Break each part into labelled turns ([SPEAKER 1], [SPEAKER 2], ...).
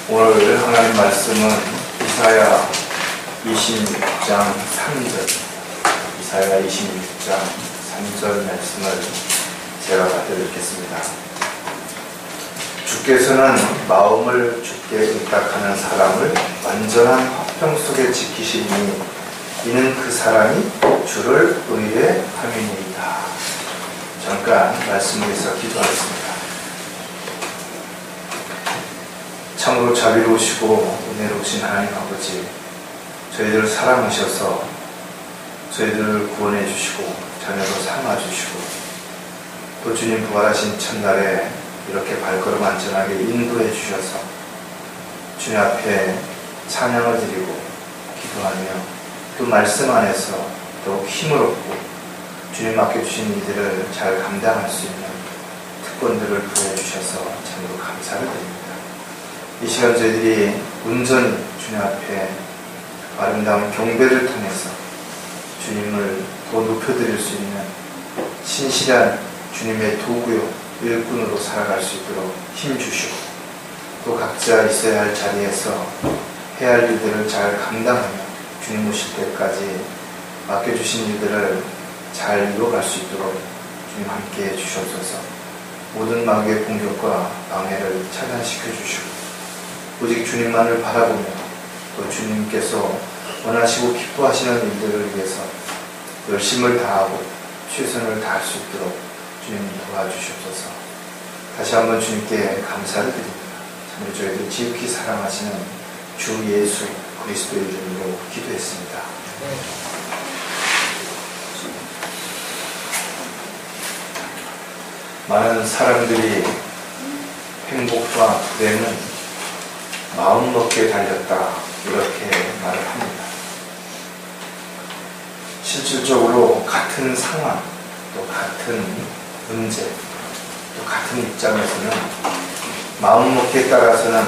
[SPEAKER 1] 오늘 하나님 말씀은 이사야 26장 3절, 이사야 26장 3절 말씀을 제가 받들어 읽겠습니다. 주께서는 마음을 주께 의탁하는 사람을 완전한 화평 속에 지키시니 이는 그 사람이 주를 의뢰함이니이다. 잠깐 말씀을 위해서 기도하겠습니다. 참으로 자비로우시고 은혜로우신 하나님 아버지, 저희들을 사랑하셔서 저희들을 구원해 주시고 자녀로 삼아 주시고 또 주님 부활하신 첫날에 이렇게 발걸음 안전하게 인도해 주셔서 주님 앞에 찬양을 드리고 기도하며 그 말씀 안에서 더욱 힘을 얻고 주님 맡겨주신 일들을 잘 감당할 수 있는 특권들을 부여해 주셔서 참으로 감사를 드립니다. 이 시간 저희들이 온전히 주님 앞에 아름다운 경배를 통해서 주님을 더 높여드릴 수 있는 신실한 주님의 도구요 일꾼으로 살아갈 수 있도록 힘주시고 또 각자 있어야 할 자리에서 해야 할 일들을 잘 감당하며 주님 오실 때까지 맡겨주신 일들을 잘 이뤄갈 수 있도록 주님 함께 해주셔서 모든 마귀의 공격과 방해를 차단시켜 주시고 오직 주님만을 바라보며 또 주님께서 원하시고 기뻐하시는 일들을 위해서 열심을 다하고 최선을 다할 수 있도록 주님 도와주시옵소서. 다시 한번 주님께 감사를 드립니다. 참으로 저희들 지극히 사랑하시는 주 예수 그리스도의 이름으로 기도했습니다. 많은 사람들이 행복과 불행은 마음먹기에 달렸다 이렇게 말을 합니다. 실질적으로 같은 상황 또 같은 문제 또 같은 입장에서는 마음먹기에 따라서는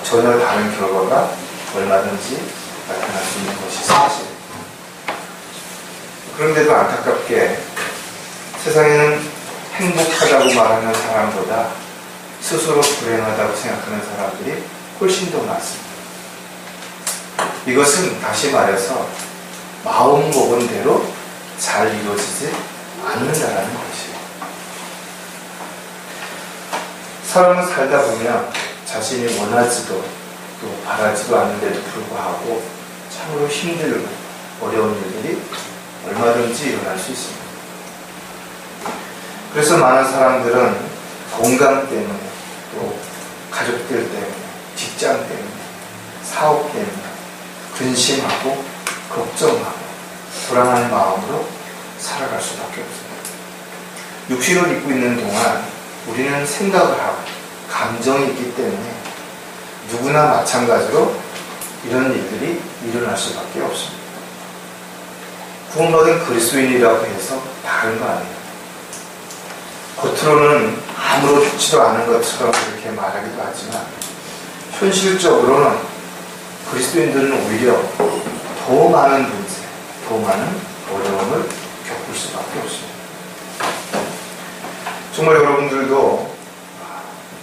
[SPEAKER 1] 전혀 다른 결과가 얼마든지 나타날 수 있는 것이 사실. 그런데도 안타깝게 세상에는 행복하다고 말하는 사람보다 스스로 불행하다고 생각하는 사람들이 훨씬 더 많습니다. 이것은 다시 말해서 마음 먹은 대로 잘 이루어지지 않는다라는 것이에요. 사람은 살다 보면 자신이 원하지도 또 바라지도 않는데도 불구하고 참으로 힘들고 어려운 일들이 얼마든지 일어날 수 있습니다. 그래서 많은 사람들은 건강 때문에 또 가족들 때문에 직장 때문에 사업 때문에 근심하고 걱정하고 불안한 마음으로 살아갈 수밖에 없습니다. 육신을 입고 있는 동안 우리는 생각을 하고 감정이 있기 때문에 누구나 마찬가지로 이런 일들이 일어날 수밖에 없습니다. 구원받은 그리스도인이라고 해서 다른 거 아니에요. 겉으로는 아무렇지도 않은 것처럼 그렇게 말하기도 하지만 현실적으로는 그리스도인들은 오히려 더 많은 문제, 더 많은 어려움을 겪을 수밖에 없습니다. 정말 여러분들도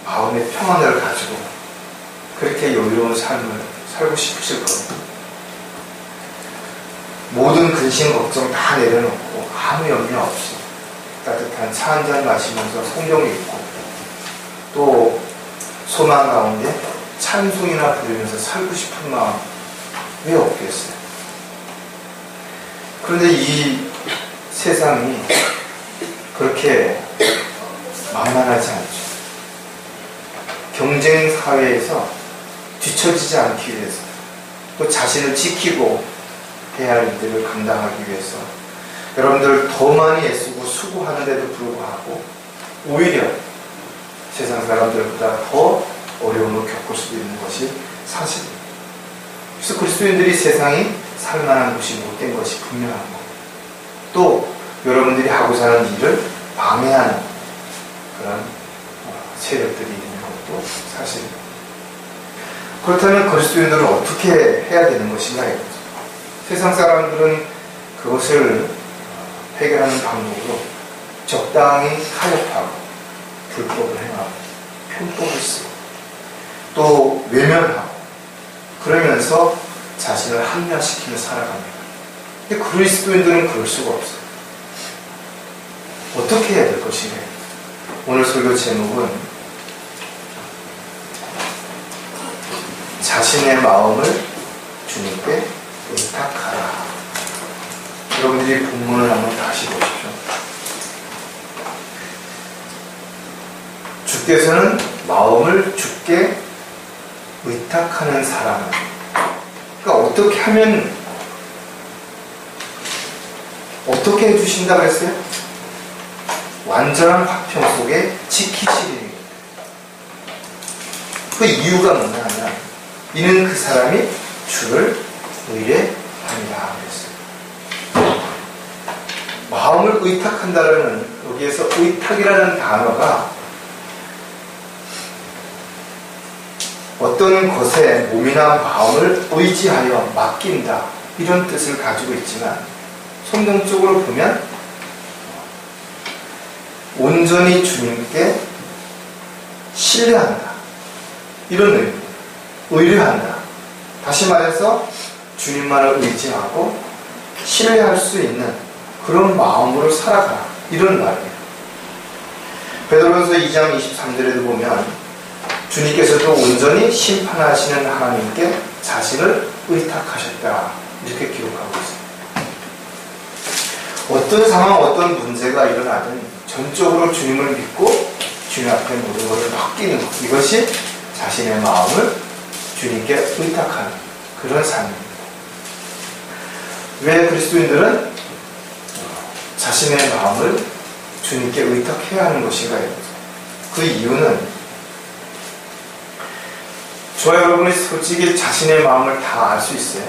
[SPEAKER 1] 마음의 평안을 가지고 그렇게 여유로운 삶을 살고 싶으실 겁니다. 모든 근심 걱정 다 내려놓고 아무 염려 없이 따뜻한 차 한잔 마시면서 성경 읽고 또 소망 가운데 찬송이나 부르면서 살고 싶은 마음 왜 없겠어요? 그런데 이 세상이 그렇게 만만하지 않죠. 경쟁 사회에서 뒤처지지 않기 위해서 또 자신을 지키고 해야 할 일들을 감당하기 위해서 여러분들 더 많이 애쓰고 수고하는데도 불구하고 오히려 세상 사람들보다 더 어려움을 겪을 수도 있는 것이 사실입니다. 그래서 그리스도인들이 세상이 살만한 곳이 못된 것이 분명한 거고 또 여러분들이 하고자 하는 일을 방해하는 그런 세력들이 있는 것도 사실입니다. 그렇다면 그리스도인들은 어떻게 해야 되는 것인가 이거죠. 세상 사람들은 그것을 해결하는 방법으로 적당히 타협하고 불법을 행하고 편법을 쓰고 또 외면하고 그러면서 자신을 합리화시키며 살아갑니다. 근데 그리스도인들은 그럴 수가 없어요. 어떻게 해야 될 것인가? 오늘 설교 제목은 자신의 마음을 주님께 의탁하라. 여러분들이 본문을 한번 다시 보십시오. 주께서는 마음을 주께 의탁하는 사람은, 그러니까 어떻게 하면 어떻게 해주신다 그랬어요? 완전한 화평 속에 지키시리니. 그 이유가 뭐냐 하면 이는 그 사람이 주를 의뢰합니다 그랬어요. 마음을 의탁한다는, 여기에서 의탁이라는 단어가 어떤 것에 몸이나 마음을 의지하여 맡긴다 이런 뜻을 가지고 있지만, 성경적으로 보면 온전히 주님께 신뢰한다 이런 의미입니다. 의뢰한다. 다시 말해서 주님만을 의지하고 신뢰할 수 있는 그런 마음으로 살아가라 이런 말이에요. 베드로전서 2장 23절에도 보면 주님께서도 온전히 심판하시는 하나님께 자신을 의탁하셨다 이렇게 기록하고 있습니다. 어떤 상황, 어떤 문제가 일어나든 전적으로 주님을 믿고 주님 앞에 모든 것을 맡기는 것, 이것이 자신의 마음을 주님께 의탁하는 그런 삶입니다. 왜 그리스도인들은 자신의 마음을 주님께 의탁해야 하는 것인가요? 그 이유는 저와 여러분이 솔직히 자신의 마음을 다 알 수 있어요.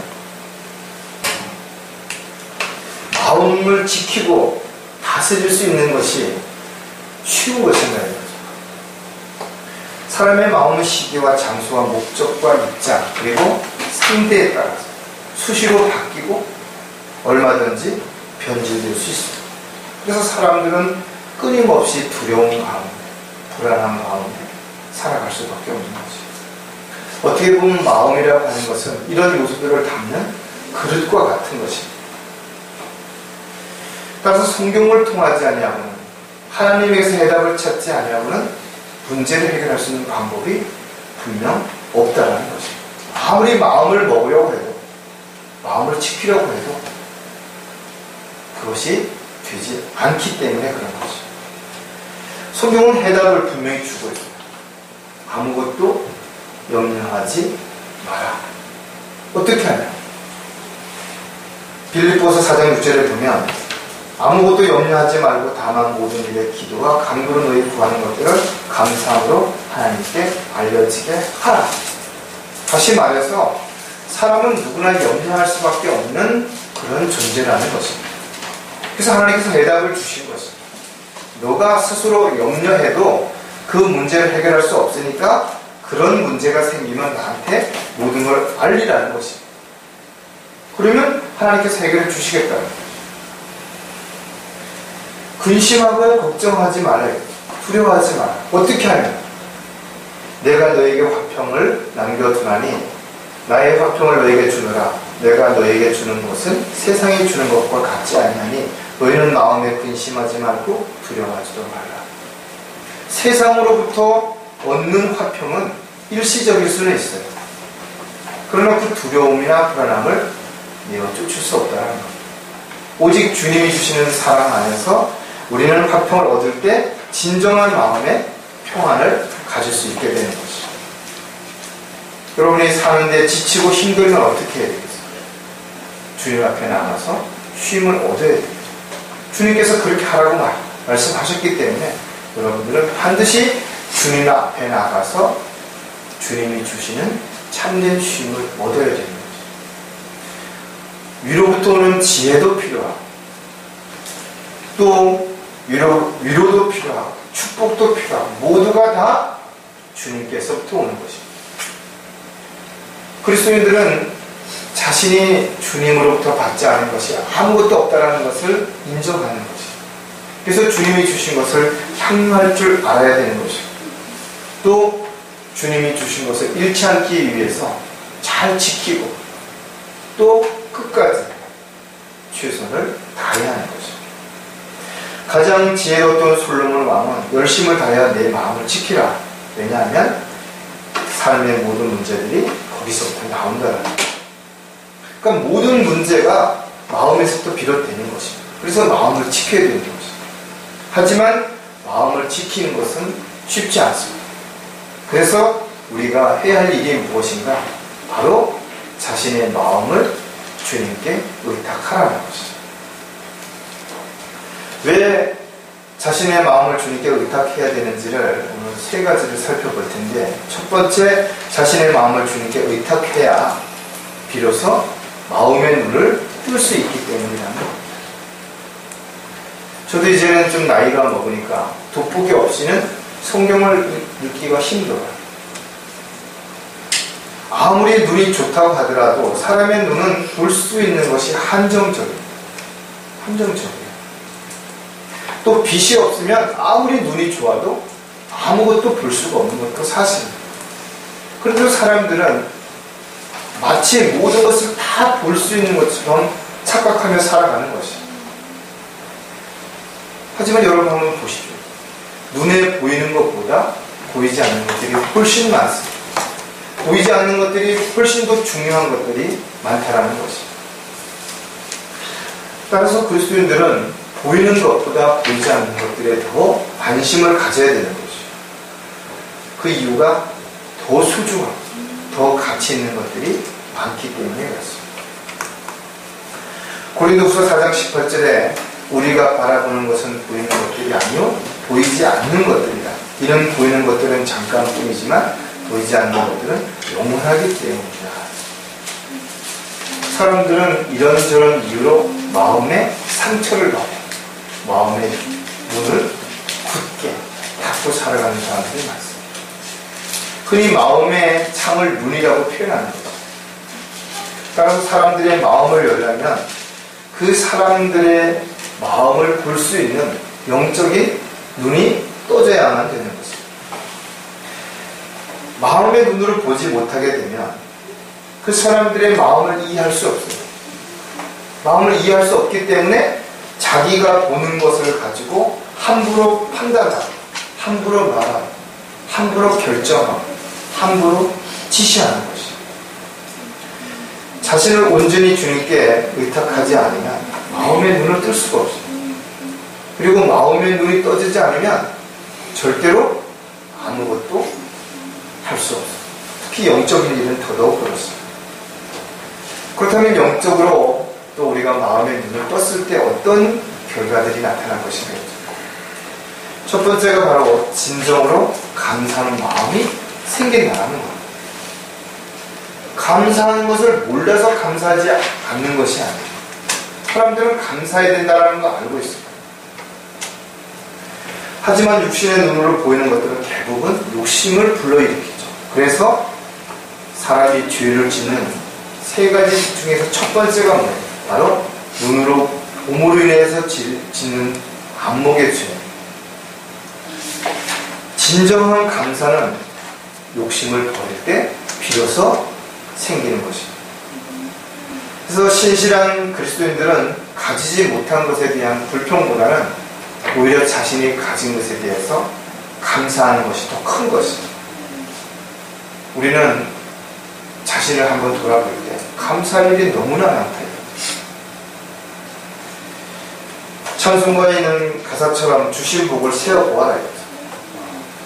[SPEAKER 1] 마음을 지키고 다스릴 수 있는 것이 쉬운 것인가요? 사람의 마음은 시기와 장소와 목적과 입장 그리고 상대에 따라서 수시로 바뀌고 얼마든지 변질될 수 있습니다. 그래서 사람들은 끊임없이 두려운 가운데, 불안한 가운데 살아갈 수밖에 없는 거죠. 어떻게 보면 마음이라고 하는 것은 이런 요소들을 담는 그릇과 같은 것입니다. 따라서 성경을 통하지 아니하고는, 하나님에게서 해답을 찾지 아니하고는 문제를 해결할 수 있는 방법이 분명 없다라는 것입니다. 아무리 마음을 먹으려고 해도, 마음을 지키려고 해도 그것이 되지 않기 때문에 그런 것이죠. 성경은 해답을 분명히 주고 있습니다. 아무것도 염려하지 마라. 어떻게 하냐? 빌립보서 4장 6절에 보면 아무것도 염려하지 말고 다만 모든 일에 기도와 간구로 너희 구하는 것들을 감사함으로 하나님께 알려지게 하라. 다시 말해서 사람은 누구나 염려할 수밖에 없는 그런 존재라는 것입니다. 그래서 하나님께서 해답을 주신 것입니다. 너가 스스로 염려해도 그 문제를 해결할 수 없으니까 그런 문제가 생기면 나한테 모든 걸 알리라는 것입니다. 그러면 하나님께서 해결해 주시겠다는 거예요. 근심하고 걱정하지 말아요. 두려워하지 마라. 어떻게 하냐? 내가 너에게 화평을 남겨두나니 나의 화평을 너에게 주노라. 내가 너에게 주는 것은 세상이 주는 것과 같지 아니하니 너희는 마음에 근심하지 말고 두려워하지도 말라. 세상으로부터 얻는 화평은 일시적일 수는 있어요. 그러나 그 두려움이나 불안함을 내어 쫓을 수 없다는 것. 오직 주님이 주시는 사랑 안에서 우리는 화평을 얻을 때 진정한 마음의 평안을 가질 수 있게 되는 것이죠. 여러분이 사는데 지치고 힘들면 어떻게 해야 되겠어요? 주님 앞에 나가서 쉼을 얻어야 됩니다. 주님께서 그렇게 하라고 말씀하셨기 때문에 여러분들은 반드시 주님 앞에 나가서 주님이 주시는 참된 쉼을 얻어야 되는 거죠. 위로부터 오는 지혜도 필요하고 또 위로도 필요하고 축복도 필요하고 모두가 다 주님께서부터 오는 것입니다. 그리스도인들은 자신이 주님으로부터 받지 않은 것이 아무것도 없다는 것을 인정하는 것입니다. 그래서 주님이 주신 것을 향유할 줄 알아야 되는 것입니다. 또 주님이 주신 것을 잃지 않기 위해서 잘 지키고 또 끝까지 최선을 다해야 하는 거죠. 가장 지혜로웠던 솔로몬 왕은 열심을 다해야 내 마음을 지키라. 왜냐하면 삶의 모든 문제들이 거기서부터 나온다는 거예요. 그러니까 모든 문제가 마음에서부터 비롯되는 것입니다. 그래서 마음을 지켜야 되는 것입니다. 하지만 마음을 지키는 것은 쉽지 않습니다. 그래서 우리가 해야 할 일이 무엇인가? 바로 자신의 마음을 주님께 의탁하라는 것이죠. 왜 자신의 마음을 주님께 의탁해야 되는지를 오늘 세 가지를 살펴볼 텐데, 첫 번째, 자신의 마음을 주님께 의탁해야 비로소 마음의 눈을 뜰 수 있기 때문이라는 겁니다. 저도 이제는 좀 나이가 먹으니까 돋보기 없이는 성경을 읽기가 힘들어요. 아무리 눈이 좋다고 하더라도 사람의 눈은 볼 수 있는 것이 한정적이에요. 또 빛이 없으면 아무리 눈이 좋아도 아무것도 볼 수가 없는 것도 사실입니다. 그래도 사람들은 마치 모든 것을 다 볼 수 있는 것처럼 착각하며 살아가는 것이에요. 하지만 여러분 한번 보십시오. 눈에 보이는 것보다 보이지 않는 것들이 훨씬 많습니다. 보이지 않는 것들이 훨씬 더 중요한 것들이 많다라는 것입니다. 따라서 그리스도인들은 보이는 것보다 보이지 않는 것들에 더 관심을 가져야 되는 것이죠. 그 이유가 더 소중하고 더 가치 있는 것들이 많기 때문에 그렇습니다. 고린도후서 4장 18절에 우리가 바라보는 것은 보이는 것들이 아니요 보이지 않는 것들이다. 이런 보이는 것들은 잠깐뿐이지만 보이지 않는 것들은 영원하기 때문이다. 사람들은 이런저런 이유로 마음에 상처를 넣어요. 마음의 문을 굳게 닫고 살아가는 사람들이 많습니다. 흔히 마음의 창을 눈이라고 표현하는 거죠. 따라서 사람들의 마음을 열려면 그 사람들의 마음을 볼 수 있는 영적인 눈이 떠져야만 되는 것입니다. 마음의 눈으로 보지 못하게 되면 그 사람들의 마음을 이해할 수 없어요. 마음을 이해할 수 없기 때문에 자기가 보는 것을 가지고 함부로 판단하고, 함부로 말하고, 함부로 결정하고, 함부로 지시하는 것이죠. 자신을 온전히 주님께 의탁하지 않으면 마음의 눈을 뜰 수가 없어요. 그리고 마음의 눈이 떠지지 않으면 절대로 아무것도 할 수 없어요. 특히 영적인 일은 더더욱 그렇습니다. 그렇다면 영적으로 또 우리가 마음의 눈을 떴을 때 어떤 결과들이 나타날 것인가? 첫 번째가 바로 진정으로 감사하는 마음이 생긴다는 겁니다. 감사하는 것을 몰라서 감사하지 않는 것이 아니에요. 사람들은 감사해야 된다는 거 알고 있습니다. 하지만 육신의 눈으로 보이는 것들은 대부분 욕심을 불러일으키죠. 그래서 사람이 죄를 짓는 세 가지 중에서 첫 번째가 뭐예요? 바로 눈으로 봄으로 인해서 짓는 안목의 죄. 진정한 감사는 욕심을 버릴 때 비로소 생기는 것입니다. 그래서 신실한 그리스도인들은 가지지 못한 것에 대한 불평보다는 오히려 자신이 가진 것에 대해서 감사하는 것이 더 큰 것입니다. 우리는 자신을 한번 돌아볼 때 감사할 일이 너무나 많다. 찬송가에 있는 가사처럼 주신 복을 세어보아라.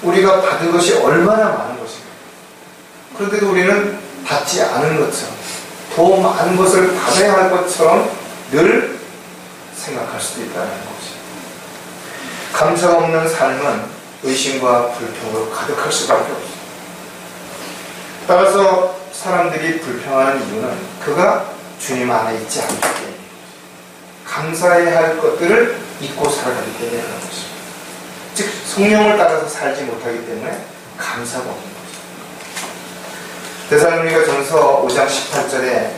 [SPEAKER 1] 우리가 받은 것이 얼마나 많은 것인가. 그런데도 우리는 받지 않은 것처럼, 더 많은 것을 받아야 할 것처럼 늘 생각할 수도 있다는 것입니다. 감사가 없는 삶은 의심과 불평으로 가득할 수밖에 없습니다. 따라서 사람들이 불평하는 이유는 그가 주님 안에 있지 않기 때문입니다. 감사해야 할 것들을 잊고 살아가기 때문에 그런 것입니다. 즉 성령을 따라서 살지 못하기 때문에 감사가 없는 것입니다. 데살로니가전서 5장 18절에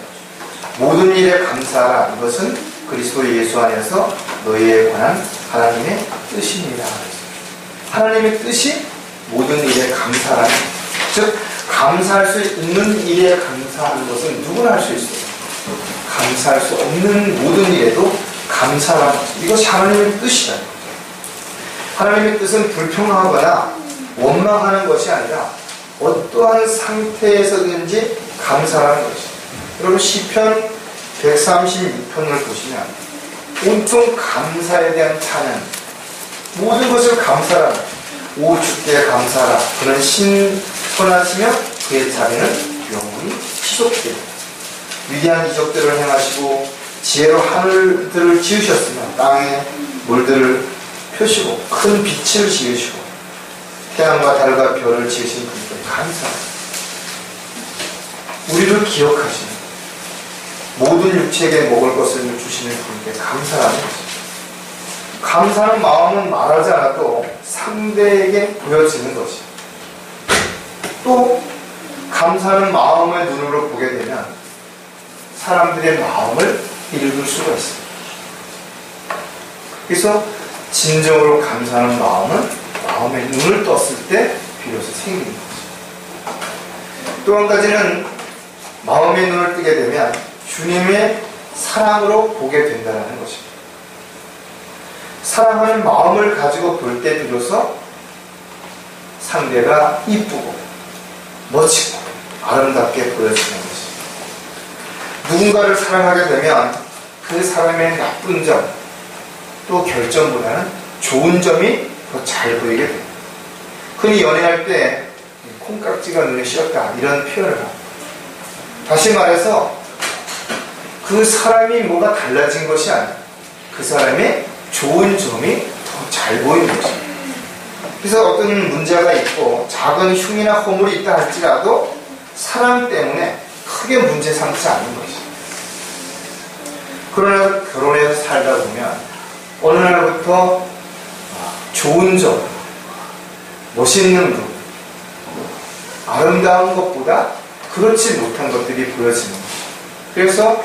[SPEAKER 1] 모든 일에 감사하라. 이것은 그리스도 예수 안에서 너희에 관한 하나님의 뜻입니다. 하나님의 뜻이 모든 일에 감사하라. 즉 즉 감사할 수 있는 일에 감사하는 것은 누구나 할 수 있어요. 감사할 수 없는 모든 일에도 감사하는 것. 이것이 하나님의 뜻이다. 하나님의 뜻은 불평하거나 원망하는 것이 아니라 어떠한 상태에서든지 감사하는 것이다. 여러분 시편 136편을 보시면 온통 감사에 대한 찬양, 모든 것을 감사하라. 오 주께 감사하라. 그는 신선하시며 그의 자비는 영원히 지속됩니다. 위대한 기적들을 행하시고 지혜로 하늘들을 지으셨으며 땅에 물들을 펴시고 큰 빛을 지으시고 태양과 달과 별을 지으신 분께 감사합니다. 우리를 기억하시는 모든 육체에게 먹을 것을 주시는 분께 감사하는 것입니다. 감사하는 마음은 말하지 않아도 상대에게 보여지는 것이죠. 또 감사하는 마음의 눈으로 보게 되면 사람들의 마음을 읽을 수가 있습니다. 그래서 진정으로 감사하는 마음은 마음의 눈을 떴을 때 비로소 생기는 거죠. 또 한 가지는 마음의 눈을 뜨게 되면 주님의 사랑으로 보게 된다는 것입니다. 사랑하는 마음을 가지고 볼 때 비로소 상대가 이쁘고 멋지고 아름답게 보여지는 것입니다. 누군가를 사랑하게 되면 그 사람의 나쁜 점, 또 결점보다는 좋은 점이 더 잘 보이게 됩니다. 흔히 연애할 때 콩깍지가 눈에 씌었다 이런 표현을 합니다. 다시 말해서 그 사람이 뭐가 달라진 것이 아니라 그 사람의 좋은 점이 더 잘 보이는 것입니다. 그래서 어떤 문제가 있고 작은 흉이나 허물이 있다 할지라도 사랑 때문에 크게 문제 삼지 않는 것입니다. 그러나 결혼해서 살다 보면 어느 날부터 좋은 점, 멋있는 것, 아름다운 것보다 그렇지 못한 것들이 보여지는 것입니다. 그래서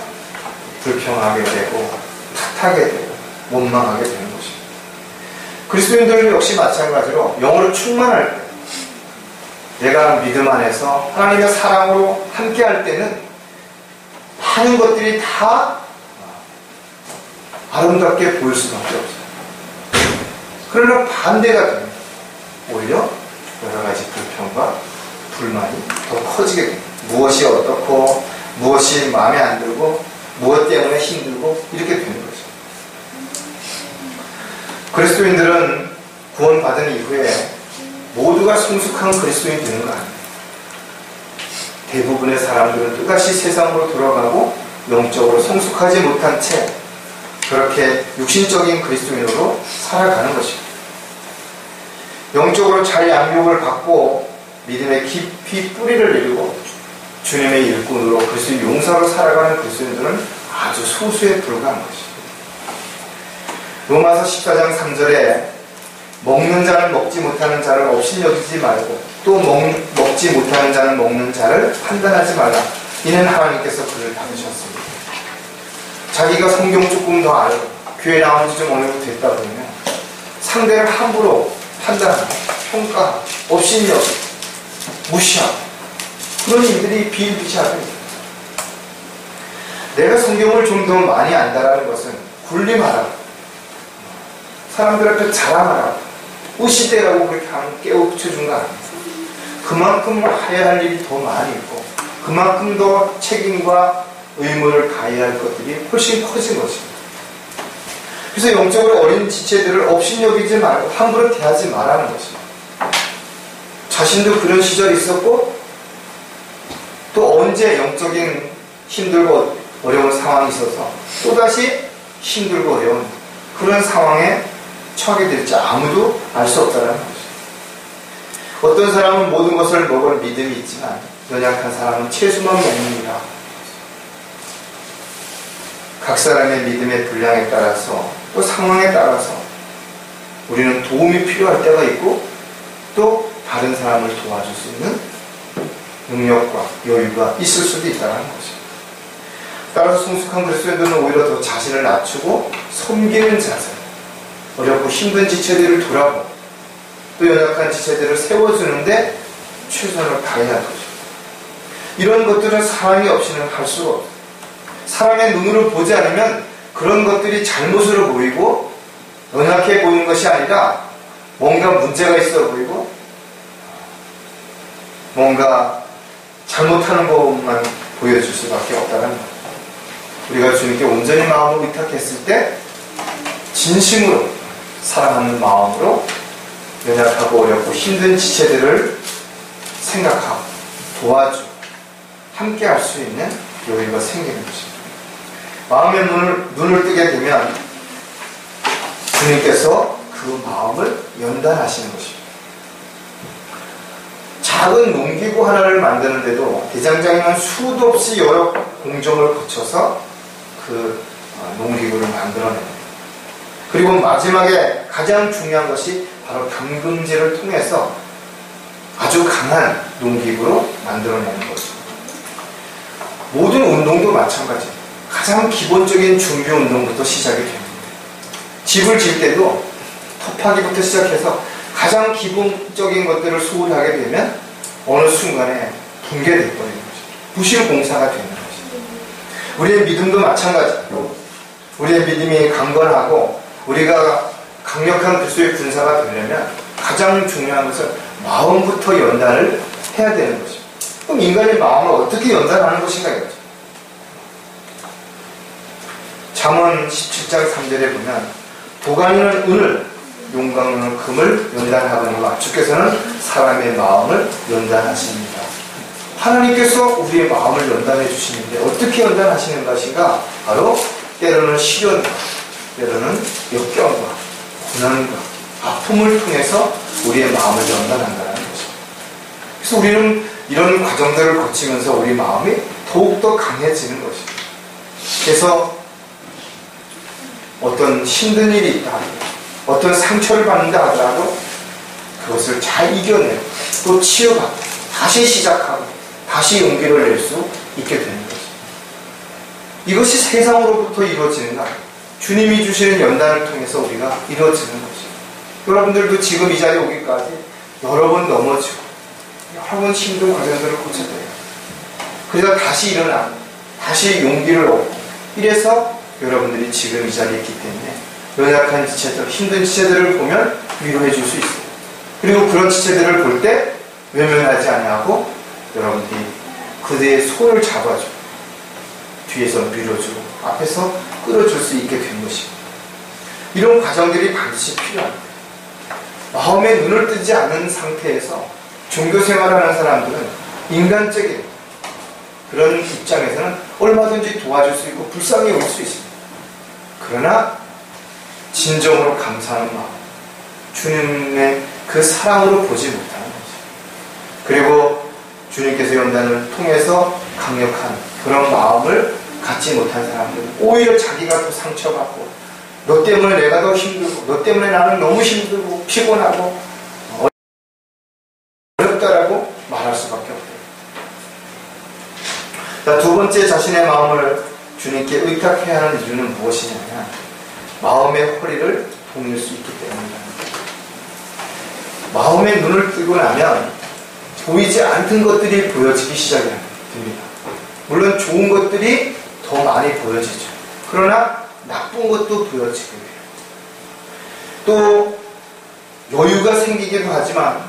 [SPEAKER 1] 불평하게 되고 탓하게 되고 원망하게 되는 것입니다. 그리스도인들 역시 마찬가지로 영으로 충만할 때 내가 믿음 안에서 하나님의 사랑으로 함께할 때는 많은 것들이 다 아름답게 보일 수밖에 없어요. 그러나 반대가 됩니다. 오히려 여러 가지 불평과 불만이 더 커지게 됩니다. 무엇이 어떻고 무엇이 마음에 안 들고 무엇 때문에 힘들고 이렇게 되는 거죠. 그리스도인들은 구원받은 이후에 모두가 성숙한 그리스도인이 되는 거 아니에요. 대부분의 사람들은 또다시 세상으로 돌아가고 영적으로 성숙하지 못한 채 그렇게 육신적인 그리스도인으로 살아가는 것입니다. 영적으로 잘 양육을 받고 믿음에 깊이 뿌리를 내리고 주님의 일꾼으로 그리스도의 용사로 살아가는 그리스도인들은 아주 소수에 불과한 것입니다. 로마서 14장 3절에 먹는 자는 먹지 못하는 자를 없이 여기지 말고 또 먹지 못하는 자는 먹는 자를 판단하지 말라. 이는 하나님께서 그를 받으셨습니다. 자기가 성경 조금 더 알고 교회 나온 지 좀 어느 정도 됐다 보면 상대를 함부로 판단하고 평가하고 없이 여기고 무시하고 그런 일들이 비일비재하게 내가 성경을 좀 더 많이 안다라는 것은 군림하라고 사람들 앞에 자랑하라고 우시대라고 그렇게 깨우쳐준 거 아닙니다. 그만큼 해야 할 일이 더 많이 있고 그만큼 더 책임과 의무를 다해야 할 것들이 훨씬 커진 것입니다. 그래서 영적으로 어린 지체들을 업신여기지 말고 함부로 대하지 말라는 것입니다. 자신도 그런 시절이 있었고 또 언제 영적인 힘들고 어려운 상황이 있어서 또다시 힘들고 어려운 그런 상황에 처하게 될지 아무도 알 수 없다는 것입니다. 어떤 사람은 모든 것을 먹을 믿음이 있지만 연약한 사람은 채소만 먹느니라. 각 사람의 믿음의 분량에 따라서 또 상황에 따라서 우리는 도움이 필요할 때가 있고 또 다른 사람을 도와줄 수 있는 능력과 여유가 있을 수도 있다는 것입니다. 따라서 성숙한 그리스도인들은 오히려 더 자신을 낮추고 섬기는 자세, 어렵고 힘든 지체들을 돌아보고 또 연약한 지체들을 세워주는데 최선을 다해야 하는 거죠. 이런 것들은 사랑이 없이는 할 수가 없어요. 사랑의 눈으로 보지 않으면 그런 것들이 잘못으로 보이고 연약해 보이는 것이 아니라 뭔가 문제가 있어 보이고 뭔가 잘못하는 것만 보여줄 수밖에 없다는 거예요. 우리가 주님께 온전히 마음을 의탁했을 때 진심으로 사랑하는 마음으로 연약하고 어렵고 힘든 지체들을 생각하고 도와주고 함께 할 수 있는 여유가 생기는 것입니다. 마음의 눈을 뜨게 되면 주님께서 그 마음을 연단하시는 것입니다. 작은 농기구 하나를 만드는데도 대장장이는 수도 없이 여러 공정을 거쳐서 그 농기구를 만들어냅니다. 그리고 마지막에 가장 중요한 것이 바로 담금질을 통해서 아주 강한 농기구로 만들어내는 것입니다. 모든 운동도 마찬가지예요. 가장 기본적인 준비 운동부터 시작이 됩니다. 집을 질 때도 터파기부터 시작해서 가장 기본적인 것들을 소홀하게 되면 어느 순간에 붕괴되어 버리는 것입니다. 부실 공사가 되는 것입니다. 우리의 믿음도 마찬가지예요. 우리의 믿음이 강건하고 우리가 강력한 그리스도의 군사가 되려면 가장 중요한 것은 마음부터 연단을 해야 되는 것입니다. 그럼 인간의 마음을 어떻게 연단하는 것인가 이거죠. 잠언 17장 3절에 보면 도가니는 은을 용광로는 금을 연단하거니와 주께서는 사람의 마음을 연단하십니다. 하나님께서 우리의 마음을 연단해 주시는데 어떻게 연단하시는 것인가? 바로 때로는 시련과 때로는 역경과 고난과 아픔을 통해서 우리의 마음을 연단한다는 것입니다. 그래서 우리는 이런 과정들을 거치면서 우리 마음이 더욱더 강해지는 것입니다. 그래서 어떤 힘든 일이 있다, 어떤 상처를 받는다 하더라도 그것을 잘 이겨내고 또 치유받고 다시 시작하고 다시 용기를 낼 수 있게 되는 것입니다. 이것이 세상으로부터 이루어지는 거 아니에요. 주님이 주시는 연단을 통해서 우리가 이루어지는 것입니다. 여러분들도 지금 이 자리에 오기까지 여러 번 넘어지고 여러 번 힘든 과정들을 거쳐야 돼요. 그래서 다시 일어나고 다시 용기를 얻고 이래서 여러분들이 지금 이 자리에 있기 때문에 연약한 지체들, 힘든 지체들을 보면 위로해 줄 수 있어요. 그리고 그런 지체들을 볼 때 외면하지 아니하고 여러분들이 그들의 손을 잡아주고 뒤에서 밀어주고 앞에서 끌어줄 수 있게 된 것입니다. 이런 과정들이 반드시 필요합니다. 마음의 눈을 뜨지 않는 상태에서 종교생활을 하는 사람들은 인간적인 그런 입장에서는 얼마든지 도와줄 수 있고 불쌍히 올 수 있습니다. 그러나 진정으로 감사하는 마음, 주님의 그 사랑으로 보지 못하는 것입니다. 그리고 주님께서 연단을 통해서 강력한 그런 마음을 갖지 못한 사람들은 오히려 자기가 더 상처받고 너 때문에 내가 더 힘들고 너 때문에 나는 너무 힘들고 피곤하고 어렵다라고 말할 수밖에 없대요. 자, 두 번째 자신의 마음을 주님께 의탁해야 하는 이유는 무엇이냐면 마음의 허리를 동일 수 있기 때문입니다. 마음의 눈을 뜨고 나면 보이지 않던 것들이 보여지기 시작이 됩니다. 물론 좋은 것들이 더 많이 보여지죠. 그러나 나쁜 것도 보여지게 돼요. 또 여유가 생기기도 하지만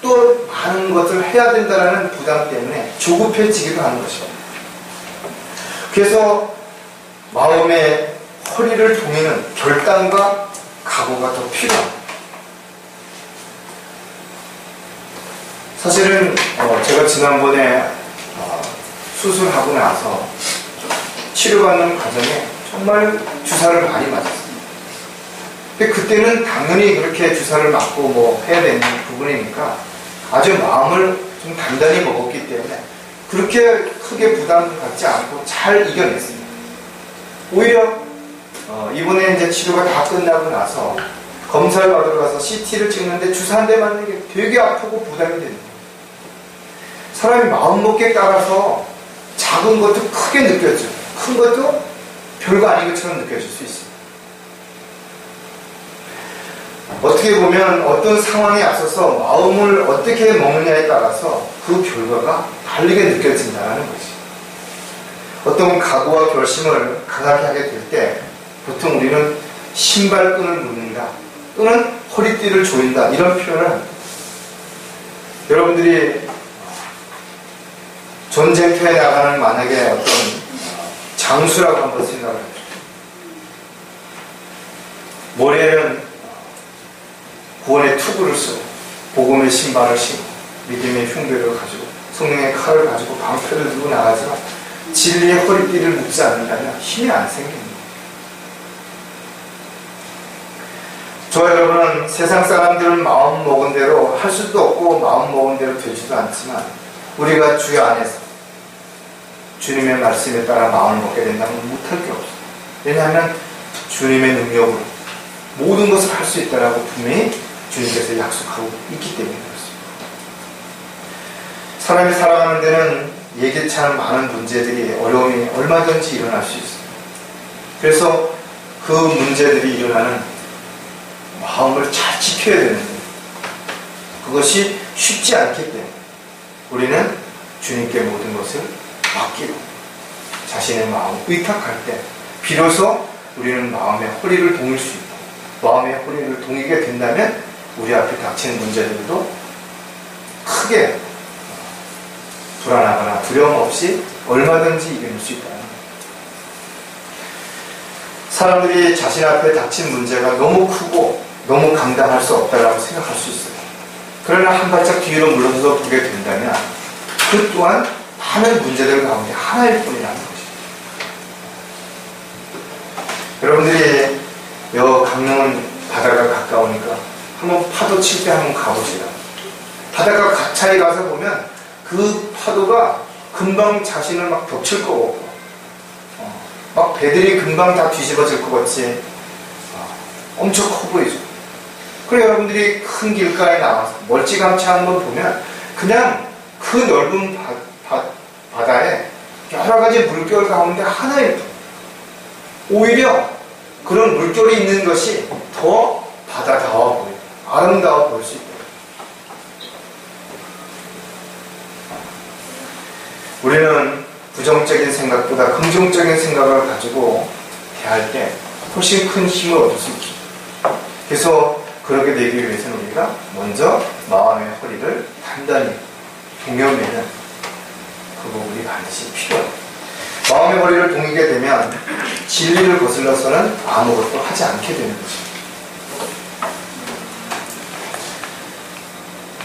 [SPEAKER 1] 또 많은 것을 해야 된다는 부담 때문에 조급해지기도 하는 것입니다. 그래서 마음의 허리를 동이는 결단과 각오가 더 필요합니다. 사실은 제가 지난번에 수술하고 나서 치료받는 과정에 정말 주사를 많이 맞았습니다. 근데 그때는 당연히 그렇게 주사를 맞고 뭐 해야 되는 부분이니까 아주 마음을 좀 단단히 먹었기 때문에 그렇게 크게 부담 갖지 않고 잘 이겨냈습니다. 오히려 이번에 이제 치료가 다 끝나고 나서 검사를 받으러 가서 CT를 찍는데 주사 한 대 맞는 게 되게 아프고 부담이 됩니다. 사람이 마음먹기에 따라서 작은 것도 크게 느껴져, 큰 것도 별거 아닌 것처럼 느껴질 수 있습니다. 어떻게 보면 어떤 상황에 앞서서 마음을 어떻게 먹느냐에 따라서 그 결과가 다르게 느껴진다는 것이. 어떤 각오와 결심을 강하게 하게 될 때 보통 우리는 신발끈을 묶는다 또는 허리띠를 조인다 이런 표현을 여러분들이 전쟁터에 나가는 만약에 어떤 장수라고 한번 생각을 해보죠. 머리에는 구원의 투구를 쓰고 복음의 신발을 신고 믿음의 흉배를 가지고 성령의 칼을 가지고 방패를 들고 나가지만 진리의 허리띠를 묶지 않는다면 힘이 안 생깁니다. 저와 여러분은 세상 사람들은 마음 먹은 대로 할 수도 없고 마음 먹은 대로 되지도 않지만 우리가 주 안에서 주님의 말씀에 따라 마음을 먹게 된다면 못할 게 없어요. 왜냐하면 주님의 능력으로 모든 것을 할 수 있다라고 분명히 주님께서 약속하고 있기 때문에 그렇습니다. 사람이 살아가는 데는 예기치 않은 많은 문제들이 어려움이 얼마든지 일어날 수 있습니다. 그래서 그 문제들이 일어나는 마음을 잘 지켜야 되는데 그것이 쉽지 않기 때문에 우리는 주님께 모든 것을 맡기고 자신의 마음을 의탁할 때 비로소 우리는 마음의 허리를 동일 수 있고 마음의 허리를 동이게 된다면 우리 앞에 닥치는 문제들도 크게 불안하거나 두려움 없이 얼마든지 이겨낼 수 있다는 거예요. 사람들이 자신 앞에 닥친 문제가 너무 크고 너무 감당할 수 없다라고 생각할 수 있어요. 그러나 한 발짝 뒤로 물러서서 보게 된다면 그 또한 많은 문제들 가운데 하나일 뿐이라는 것입니다. 여러분들이 여 강릉은 바다가 가까우니까 한번 파도 칠 때 한번 가보시라. 바다가 가차에 가서 보면 그 파도가 금방 자신을 막 덮칠 것 같고 막 배들이 금방 다 뒤집어질 것 같이 엄청 커 보이죠. 그래 여러분들이 큰 길가에 나와서 멀찌감치 한번 보면 그냥 그 넓은 바다에 여러 가지 물결 가운데 하나일 뿐. 오히려 그런 물결이 있는 것이 더 바다다워 보이고 아름다워 보일 수 있다. 우리는 부정적인 생각보다 긍정적인 생각을 가지고 대할 때 훨씬 큰 힘을 얻을 수 있습니다. 그래서 그렇게 되기 위해서는 우리가 먼저 마음의 허리를 단단히 동여매는 그 부분이 반드시 필요합니다. 마음의 허리를 동이게 되면 진리를 거슬러서는 아무것도 하지 않게 되는 것입니다.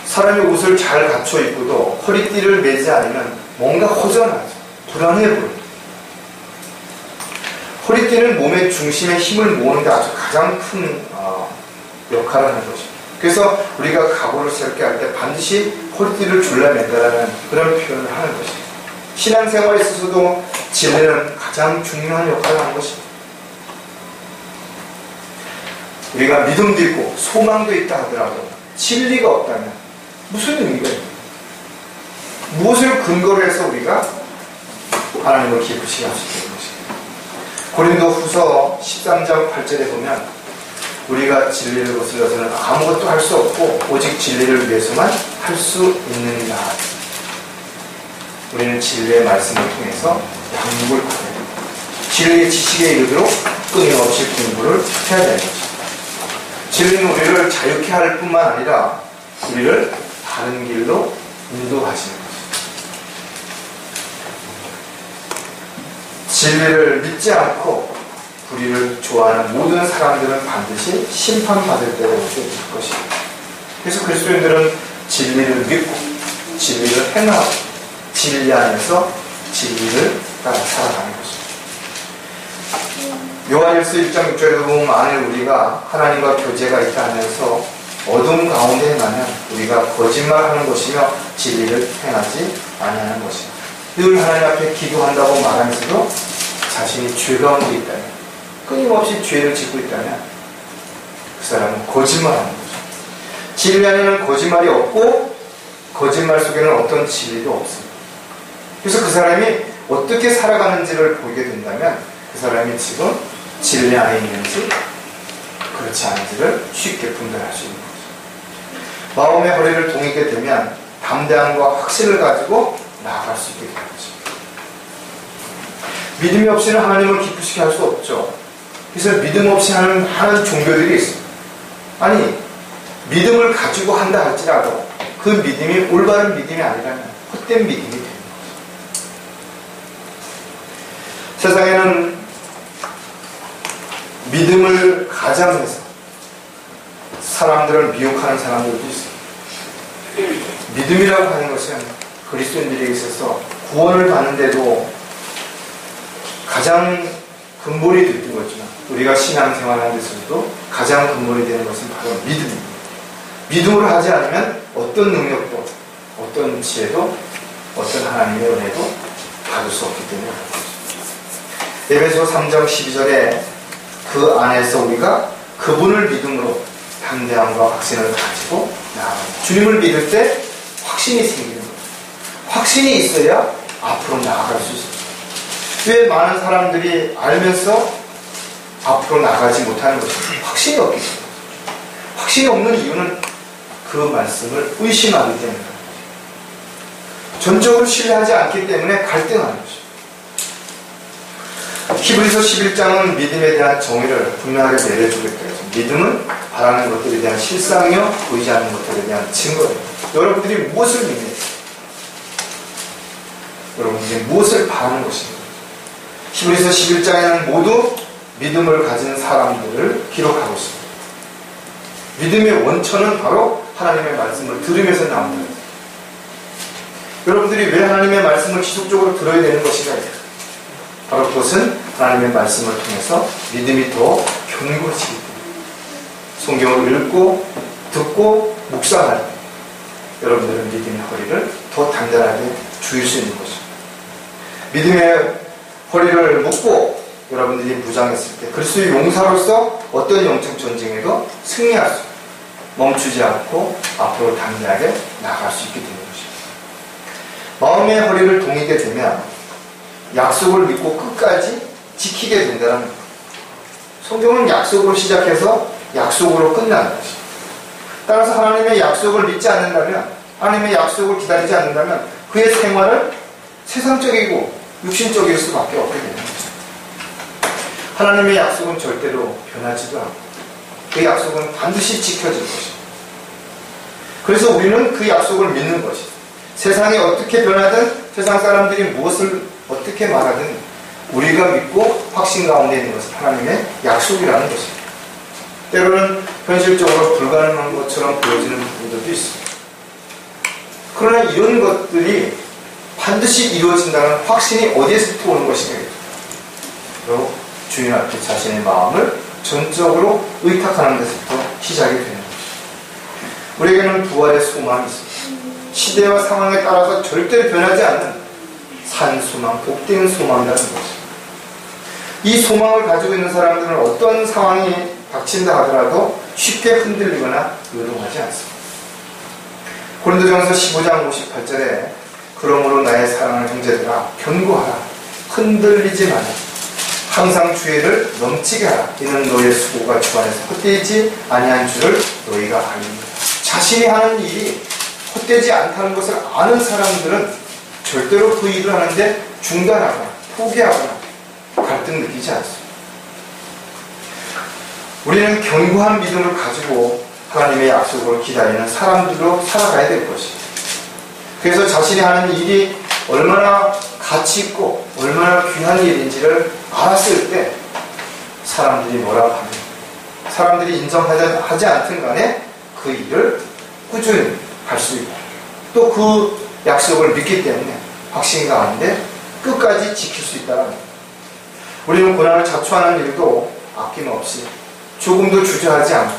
[SPEAKER 1] 사람이 옷을 잘 갖춰 입고도 허리띠를 매지 않으면 뭔가 허전하죠. 불안해 보여요. 허리띠는 몸의 중심에 힘을 모으는 데 아주 가장 큰 역할을 하는 것입니다. 그래서 우리가 각오를 새롭게 할 때 반드시 허리띠를 졸라맨다라는 그런 표현을 하는 것입니다. 신앙생활에 있어서도 진리는 가장 중요한 역할을 하는 것입니다. 우리가 믿음도 있고 소망도 있다 하더라도 진리가 없다면 무슨 의미가 있습니까? 무엇을 근거로 해서 우리가 하나님을 기쁘시게 할 수 있는 것입니다. 고린도 후서 13장 8절에 보면 우리가 진리를 거슬러서는 아무것도 할 수 없고 오직 진리를 위해서만 할 수 있느니라. 우리는 진리의 말씀을 통해서 양육을 받아야 됩니다. 진리의 지식에 이르도록 끊임없이 공부를 해야 되는 것입니다. 진리는 우리를 자유케 할 뿐만 아니라 우리를 바른 길로 인도하시는 것입니다. 진리를 믿지 않고 불의를 좋아하는 모든 사람들은 반드시 심판받을 때가 오게 될 것입니다. 그래서 그리스도인들은 진리를 믿고 진리를 행하고 진리 안에서 진리를 따라 살아가는 것입니다. 요한일서 1장 6절에 보면 만일 우리가 하나님과 교제가 있다 하면서 어둠 가운데 행하면 우리가 거짓말하는 것이며 진리를 행하지 아니하는 것입니다. 늘 하나님 앞에 기도한다고 말하면서도 자신이 죄 가운데 있다면 끊임없이 죄를 짓고 있다면 그 사람은 거짓말하는 거죠. 진리 안에는 거짓말이 없고 거짓말 속에는 어떤 진리도 없습니다. 그래서 그 사람이 어떻게 살아가는지를 보게 된다면 그 사람이 지금 진리 안에 있는지 그렇지 않은지를 쉽게 분별할 수 있는 거죠. 마음의 허리를 동이게 되면 담대함과 확신을 가지고 나아갈 수 있게 되는 거죠. 믿음이 없이는 하나님을 기쁘시게 할 수 없죠. 그래서 믿음 없이 하는 종교들이 있어요. 아니, 믿음을 가지고 한다 할지라도 그 믿음이 올바른 믿음이 아니라면 헛된 믿음이 되는 거죠. 세상에는 믿음을 가장해서 사람들을 미혹하는 사람들도 있어요. 믿음이라고 하는 것은 그리스도인들에게 있어서 구원을 받는데도 가장 근본이 되는 거지만 우리가 신앙생활하는 데서도 가장 근본이 되는 것은 바로 믿음입니다. 믿음으로 하지 않으면 어떤 능력도 어떤 지혜도 어떤 하나님의 은혜도 받을 수 없기 때문에 에베소 3장 12절에 그 안에서 우리가 그분을 믿음으로 담대함과 확신을 가지고 나아갑니다. 주님을 믿을 때 확신이 생기는 거예요. 확신이 있어야 앞으로 나아갈 수 있어요. 왜 많은 사람들이 알면서 앞으로 나가지 못하는 것입니다. 확신이 없기 때문에. 확신이 없는 이유는 그 말씀을 의심하기 때문입니다. 전적으로 신뢰하지 않기 때문에 갈등하는 것입니다. 히브리서 11장은 믿음에 대한 정의를 분명하게 내려주겠다 해서 믿음은 바라는 것들에 대한 실상이요 보이지 않는 것들에 대한 증거예요. 여러분들이 무엇을 믿습니까? 여러분들이 무엇을 바라는 것입니다. 히브리서 11장에는 모두 믿음을 가진 사람들을 기록하고 있습니다. 믿음의 원천은 바로 하나님의 말씀을 들으면서 나온다. 여러분들이 왜 하나님의 말씀을 지속적으로 들어야 되는 것인가? 바로 그것은 하나님의 말씀을 통해서 믿음이 더 견고해지기 때문에 성경을 읽고 듣고 묵상할 때 여러분들은 믿음의 허리를 더 단단하게 주일 수 있는 것입니다. 믿음의 허리를 묶고 여러분들이 무장했을 때 그리스도의 용사로서 어떤 영적 전쟁에도 승리할 수 멈추지 않고 앞으로 담대하게 나아갈 수 있게 되는 것입니다. 마음의 허리를 동이게 되면 약속을 믿고 끝까지 지키게 된다는 거예요. 성경은 약속으로 시작해서 약속으로 끝나는 것입니다. 따라서 하나님의 약속을 믿지 않는다면, 하나님의 약속을 기다리지 않는다면 그의 생활은 세상적이고 육신적일 수밖에 없게 되는 것입니다. 하나님의 약속은 절대로 변하지도 않고 그 약속은 반드시 지켜질 것입니다. 그래서 우리는 그 약속을 믿는 것입니다. 세상이 어떻게 변하든 세상 사람들이 무엇을 어떻게 말하든 우리가 믿고 확신 가운데 있는 것은 하나님의 약속이라는 것입니다. 때로는 현실적으로 불가능한 것처럼 보여지는 부분들도 있습니다. 그러나 이런 것들이 반드시 이루어진다는 확신이 어디에서부터 오는 것인가? 바로 주님 앞에 자신의 마음을 전적으로 의탁하는 데서부터 시작이 되는 것입니다. 우리에게는 부활의 소망이 있습니다. 시대와 상황에 따라서 절대로 변하지 않는 산소망, 복된 소망이라는 것입니다. 이 소망을 가지고 있는 사람들은 어떤 상황이 닥친다 하더라도 쉽게 흔들리거나 요동하지 않습니다. 고린도전서 15장 58절에 그러므로 나의 사랑하는 형제들아 견고하라 흔들리지 마라 항상 주의를 넘치게 하라 이는 너의 수고가 주 안에서 헛되지 아니한 줄을 너희가 아니라 자신이 하는 일이 헛되지 않다는 것을 아는 사람들은 절대로 그 일을 하는데 중단하거나 포기하거나 갈등 느끼지 않습니다. 우리는 견고한 믿음을 가지고 하나님의 약속을 기다리는 사람들로 살아가야 될 것입니다. 그래서 자신이 하는 일이 얼마나 가치 있고 얼마나 귀한 일인지를 알았을 때 사람들이 뭐라고 하면 사람들이 인정하지 않든 간에 그 일을 꾸준히 할 수 있고 또 그 약속을 믿기 때문에 확신 가운데 끝까지 지킬 수 있다는 겁니다. 우리는 고난을 자초하는 일도 아낌없이 조금도 주저하지 않고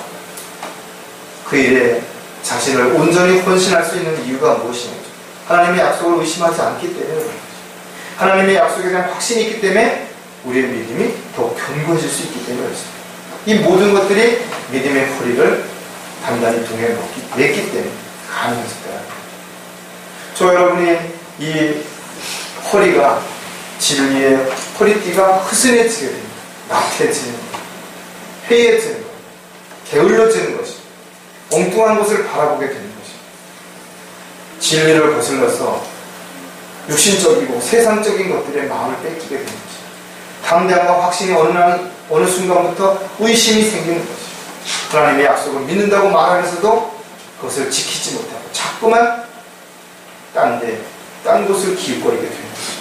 [SPEAKER 1] 그 일에 자신을 온전히 헌신할 수 있는 이유가 무엇이냐? 하나님의 약속을 의심하지 않기 때문에 하나님의 약속에 대한 확신이 있기 때문에 우리의 믿음이 더 견고해질 수 있기 때문에 그렇습니다. 이 모든 것들이 믿음의 허리를 단단히 동에 냈기 때문에 가능했습니다. 저 여러분이 이 허리가 진리의 허리띠가 흐스러지게 됩니다. 나태해지는 거예요. 해이해지는 거예요. 게을러지는 것이, 엉뚱한 것을 바라보게 되는 것이, 진리를 거슬러서 육신적이고 세상적인 것들에 마음을 뺏기게 되는 것이, 담대함과 확신이 어느 순간부터 의심이 생기는 것이, 하나님의 약속을 믿는다고 말하면서도 그것을 지키지 못하고 자꾸만 딴 곳을 기웃거리게 되는 것이.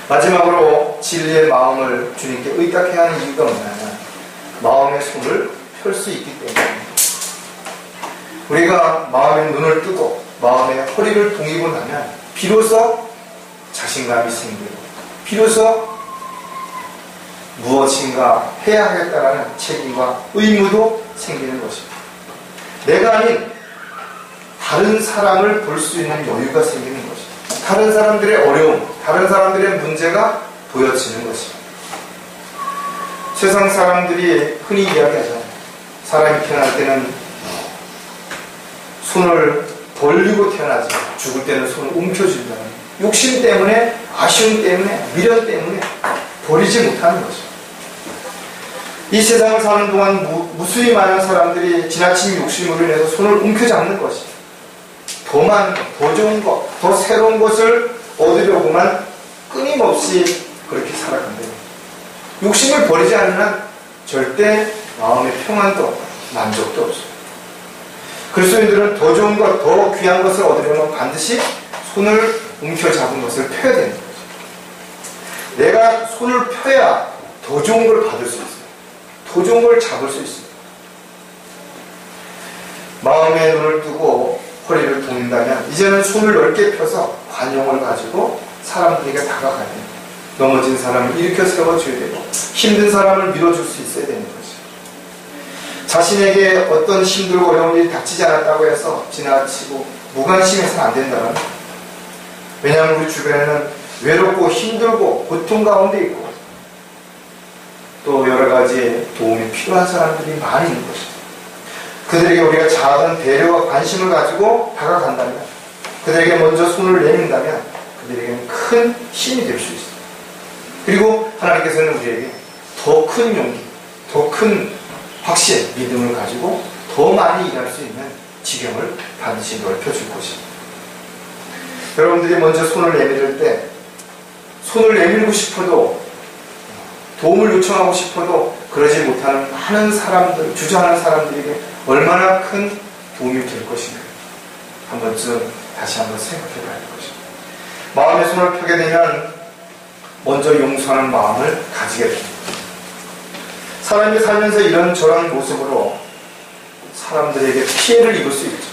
[SPEAKER 1] 마지막으로 진리의 마음을 주님께 의탁해야 하는 이유가 뭐냐면 마음의 손을 펼 수 있기 때문입니다. 우리가 마음의 눈을 뜨고 마음의 허리를 동이고 나면 비로소 자신감이 생기고 비로소 무엇인가 해야 하겠다라는 책임과 의무도 생기는 것입니다. 내가 아닌 다른 사람을 볼 수 있는 여유가 생기는 것입니다. 다른 사람들의 어려움, 다른 사람들의 문제가 보여지는 것입니다. 세상 사람들이 흔히 이야기하잖아요. 사람이 태어날 때는 손을 벌리고 태어나지 죽을 때는 손을 움켜쥔다는 욕심 때문에, 아쉬움 때문에, 미련 때문에 버리지 못하는 것입니다. 이 세상을 사는 동안 무수히 많은 사람들이 지나친 욕심으로 인해서 손을 움켜잡는 것입니다. 더 많은 것, 더 좋은 것, 더 새로운 것을 얻으려고만 끊임없이 그렇게 살아간대요. 욕심을 버리지 않는 한 절대 마음의 평안도 만족도 없어요. 그리스도인들은 더 좋은 것, 더 귀한 것을 얻으려면 반드시 손을 움켜잡은 것을 펴야 되는 거죠. 내가 손을 펴야 더 좋은 걸 받을 수 있어요. 더 좋은 걸 잡을 수 있어요. 마음의 눈을 뜨고 허리를 동인다면 이제는 손을 넓게 펴서 관용을 가지고 사람들에게 다가가야 돼요. 넘어진 사람을 일으켜 세워줘야 되고 힘든 사람을 밀어줄 수 있어야 되는 거죠. 자신에게 어떤 힘들고 어려운 일이 닥치지 않았다고 해서 지나치고 무관심해서는 안 된다는 거예요. 왜냐하면 우리 주변에는 외롭고 힘들고 고통 가운데 있고 또 여러 가지 도움이 필요한 사람들이 많이 있는 것입니다. 그들에게 우리가 작은 배려와 관심을 가지고 다가간다면, 그들에게 먼저 손을 내민다면 그들에게는 큰 힘이 될 수 있습니다. 그리고 하나님께서는 우리에게 더 큰 용기, 더 큰 확신, 믿음을 가지고 더 많이 일할 수 있는 지경을 반드시 넓혀줄 것입니다. 여러분들이 먼저 손을 내밀 때 손을 내밀고 싶어도 도움을 요청하고 싶어도 그러지 못하는 많은 사람들, 주저하는 사람들에게 얼마나 큰 도움이 될 것인가 한 번쯤 다시 한번 생각해 봐야 할 것입니다. 마음의 손을 펴게 되면 먼저 용서하는 마음을 가지게 됩니다. 사람이 살면서 이런저런 모습으로 사람들에게 피해를 입을 수 있죠.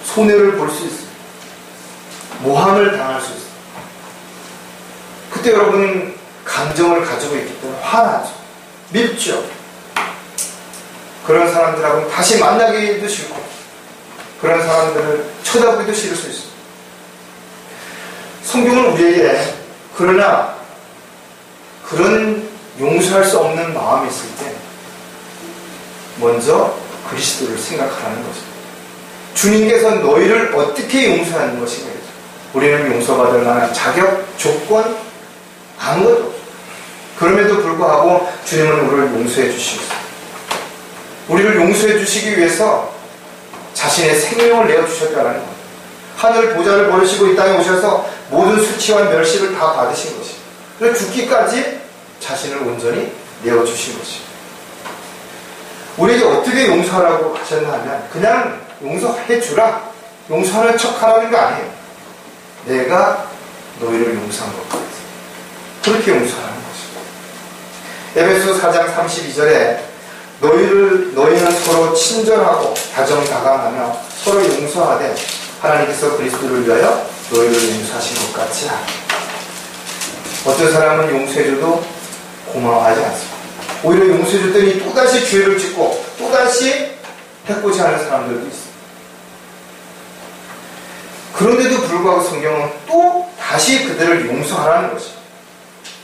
[SPEAKER 1] 손해를 볼 수 있어요. 모함을 당할 수 있어요. 그때 여러분은 감정을 가지고 있기 때문에 화나죠. 밉죠. 그런 사람들하고는 다시 만나기도 싫고 그런 사람들을 쳐다보기도 싫을 수 있어요. 성경은 우리에게 그러나 그런 용서할 수 없는 마음이 있을 때 먼저 그리스도를 생각하라는 것입니다. 주님께서 너희를 어떻게 용서하는 것인가. 우리는 용서받을 만한 자격, 조건 아무것도 없어요. 그럼에도 불구하고 주님은 우리를 용서해 주시고 우리를 용서해 주시기 위해서 자신의 생명을 내어주셨다는 것. 하늘 보좌를 버리시고 이 땅에 오셔서 모든 수치와 멸시를 다 받으신 것이. 그래서 죽기까지 자신을 온전히 내어주신 것이. 우리에게 어떻게 용서하라고 하셨나 하면 그냥 용서해 주라, 용서하는 척 하라는 거 아니에요. 내가 너희를 용서한 것 같아서 그렇게 용서하는 것입니다. 에베소 4장 32절에 너희는 서로 친절하고 다정다감하며 서로 용서하되 하나님께서 그리스도를 위하여 너희를 용서하신 것 같이 하라. 어떤 사람은 용서해줘도 고마워하지 않습니다. 오히려 용서해줬더니 또다시 죄를 짓고 또다시 해코지 하는 사람들도 있습니다. 그런데도 불구하고 성경은 또 다시 그들을 용서하라는 것입니다.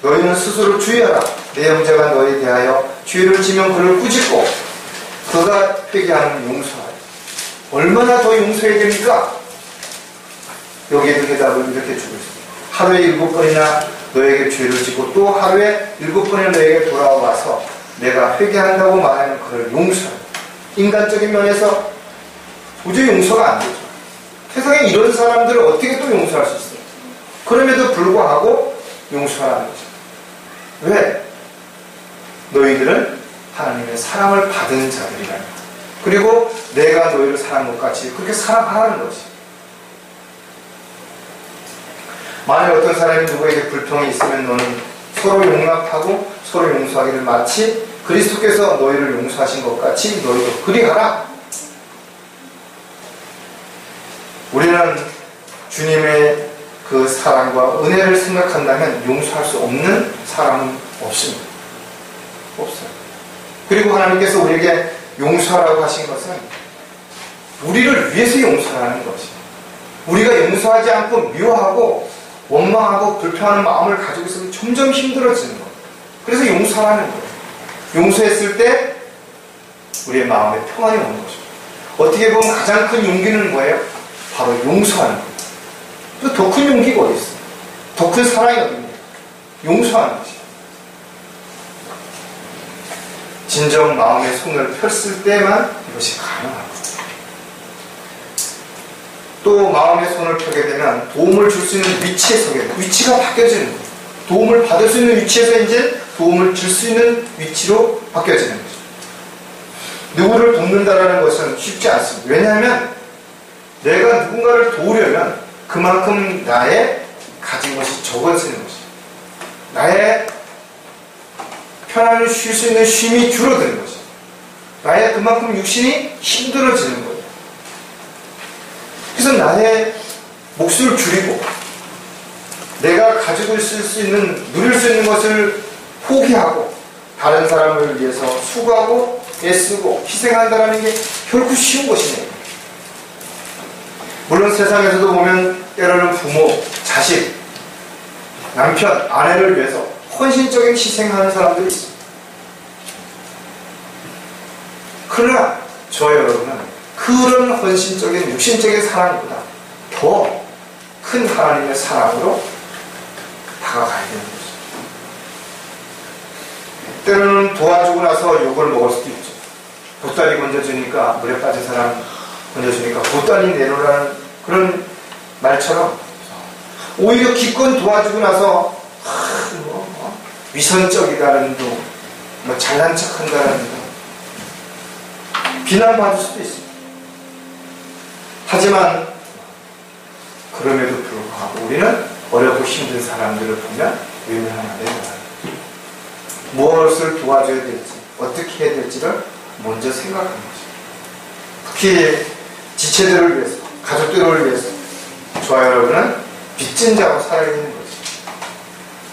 [SPEAKER 1] 너희는 스스로 주의하라. 내 형제가 너희에 대하여 죄를 지면 그를 꾸짖고 그가 회개하면 용서하라. 얼마나 더 용서해야 됩니까? 여기에도 대답을 이렇게 주고 있습니다. 하루에 7번이나 너에게 죄를 짓고 또 하루에 7번이나 너에게 돌아와서 내가 회개한다고 말하는 그를 용서해. 인간적인 면에서 도저히 용서가 안 되죠. 세상에 이런 사람들을 어떻게 또 용서할 수 있어요? 그럼에도 불구하고 용서하는 거죠. 왜? 너희들은 하나님의 사랑을 받은 자들이라니. 그리고 내가 너희를 사랑한 것 같이 그렇게 사랑하라는 거지. 만약 어떤 사람이 누구에게 불평이 있으면 너는 서로 용납하고 서로 용서하기를 마치 그리스도께서 너희를 용서하신 것 같이 너희도 그리하라. 우리는 주님의 그 사랑과 은혜를 생각한다면 용서할 수 없는 사람은 없습니다. 없어요. 그리고 하나님께서 우리에게 용서하라고 하신 것은 우리를 위해서 용서하는 것이. 우리가 용서하지 않고 미워하고 원망하고 불평하는 마음을 가지고 있으면 점점 힘들어지는 거예요. 그래서 용서하는 거예요. 용서했을 때 우리의 마음에 평안이 오는 거죠. 어떻게 보면 가장 큰 용기는 뭐예요? 바로 용서하는 거예요. 또 더 큰 용기가 어디 있어요? 더 큰 사랑이 어디 있냐? 용서하는 거죠. 진정 마음의 손을 폈을 때만 이것이 가능합니다. 또 마음의 손을 펴게 되면 도움을 줄 수 있는 위치에 서게 돼요. 위치가 바뀌어지는 거예요. 도움을 받을 수 있는 위치에서 이제 도움을 줄 수 있는 위치로 바뀌어지는 거죠. 누구를 돕는다는 것은 쉽지 않습니다. 왜냐하면 내가 누군가를 도우려면 그만큼 나의 가진 것이 적어지는 것이죠. 나의 편안히 쉴 수 있는 쉼이 줄어드는 것이죠. 나의 그만큼 육신이 힘들어지는 거예요. 그래서 나의 몫을 줄이고 내가 가지고 있을 수 있는, 누릴 수 있는 것을 포기하고 다른 사람을 위해서 수고하고 애쓰고 희생한다는 게 결코 쉬운 것이네요. 물론 세상에서도 보면 때로는 부모, 자식, 남편, 아내를 위해서 헌신적인 희생하는 사람들이 있습니다. 그러나 저 여러분은 그런 헌신적인 육신적인 사랑보다 더 큰 하나님의 사랑으로 다가가야 되는 거죠. 때로는 도와주고 나서 욕을 먹을 수도 있죠. 보따리 건져주니까, 물에 빠진 사람 건져주니까 보따리 내놓으라는 그런 말처럼 오히려 기껏 도와주고 나서 위선적이다는 둥, 잘난 척한다는 둥 비난받을 수도 있습니다. 하지만 그럼에도 불구하고 우리는 어렵고 힘든 사람들을 보면 외면하면 안 됩니다. 무엇을 도와줘야 될지, 어떻게 해야 될지를 먼저 생각하는 거죠. 특히 지체들을 위해서, 가족들을 위해서 저와 여러분은 빚진 자로 살아야 되는 거죠.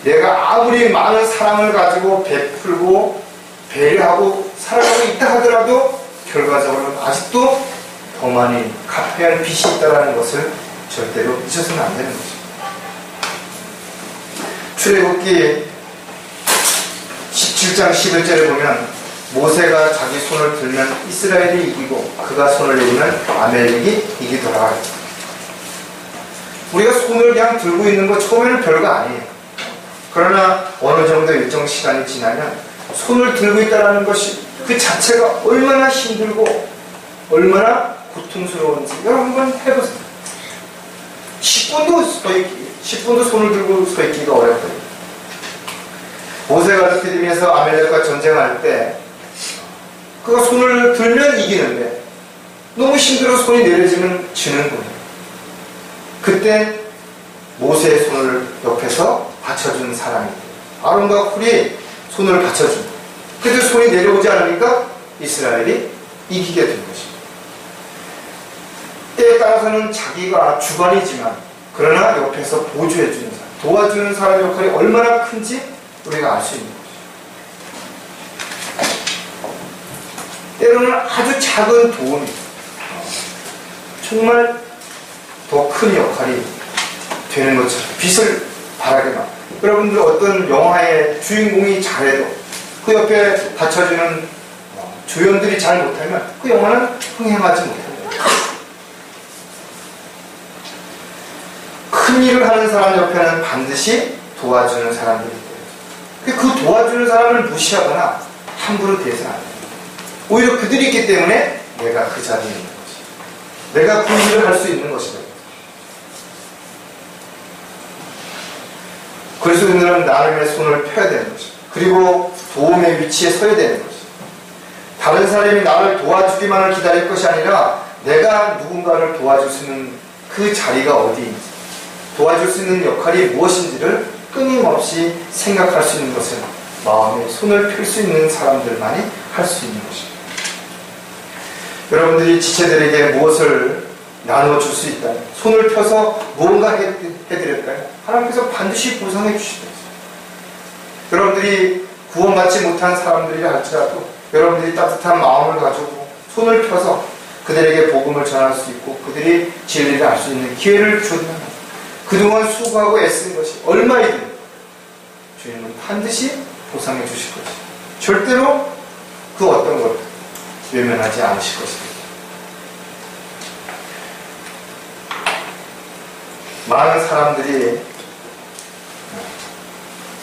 [SPEAKER 1] 내가 아무리 많은 사랑을 가지고 베풀고 배려하고 살아가고 있다 하더라도 결과적으로는 아직도 더 많이 갚아야 할 빚이 있다는 것을 절대로 잊어서는 안 되는 거죠. 출애굽기 17장 11절에 보면 모세가 자기 손을 들면 이스라엘이 이기고 그가 손을 내리면 아멜렉이 이기더라. 우리가 손을 그냥 들고 있는 거 처음에는 별거 아니에요. 그러나 어느 정도 일정 시간이 지나면 손을 들고 있다는 것이 그 자체가 얼마나 힘들고 얼마나 고통스러운지 여러분 한번 해보세요. 10분도 손을 들고 서 있기가 어렵거든요. 모세가 스피드면서 아멜렉과 전쟁할 때 그가 손을 들면 이기는데 너무 힘들어서 손이 내려지면 지는 거예요. 그때 모세의 손을 옆에서 받쳐준 사람이 아론과 훌이 손을 받쳐준 거예요. 그때 손이 내려오지 않으니까 이스라엘이 이기게 된 것입니다. 때에 따라서는 자기가 주관이지만 그러나 옆에서 보조해주는 사람, 도와주는 사람의 역할이 얼마나 큰지 우리가 알 수 있는 것이죠. 때로는 아주 작은 도움이 정말 더 큰 역할이 되는 것처럼 빛을 바라게 막. 여러분들 어떤 영화의 주인공이 잘해도 그 옆에 받쳐주는 조연들이 잘 못하면 그 영화는 흥행하지 못합니다. 큰 일을 하는 사람 옆에는 반드시 도와주는 사람들이 있어요. 그 도와주는 사람을 무시하거나 함부로 대해서는 안 돼. 오히려 그들이 있기 때문에 내가 그 자리에 있는 것이, 내가 그 일을 할 수 있는 것이다. 그래서 우리는 나름의 손을 펴야 되는 것이다. 그리고 도움의 위치에 서야 되는 것이다. 다른 사람이 나를 도와주기만을 기다릴 것이 아니라 내가 누군가를 도와줄 수 있는 그 자리가 어디인지, 도와줄 수 있는 역할이 무엇인지를 끊임없이 생각할 수 있는 것은 마음에 손을 펼 수 있는 사람들만이 할 수 있는 것입니다. 여러분들이 지체들에게 무엇을 나누어줄 수 있다면, 손을 펴서 무언가 해드릴까요? 하나님께서 반드시 보상해 주시다. 여러분들이 구원받지 못한 사람들이라 할지라도 여러분들이 따뜻한 마음을 가지고 손을 펴서 그들에게 복음을 전할 수 있고 그들이 진리를 알 수 있는 기회를 주었다면 그동안 수고하고 애쓴 것이 얼마이든 주님은 반드시 보상해 주실 것입니다. 절대로 그 어떤 것도 외면하지 않으실 것입니다. 많은 사람들이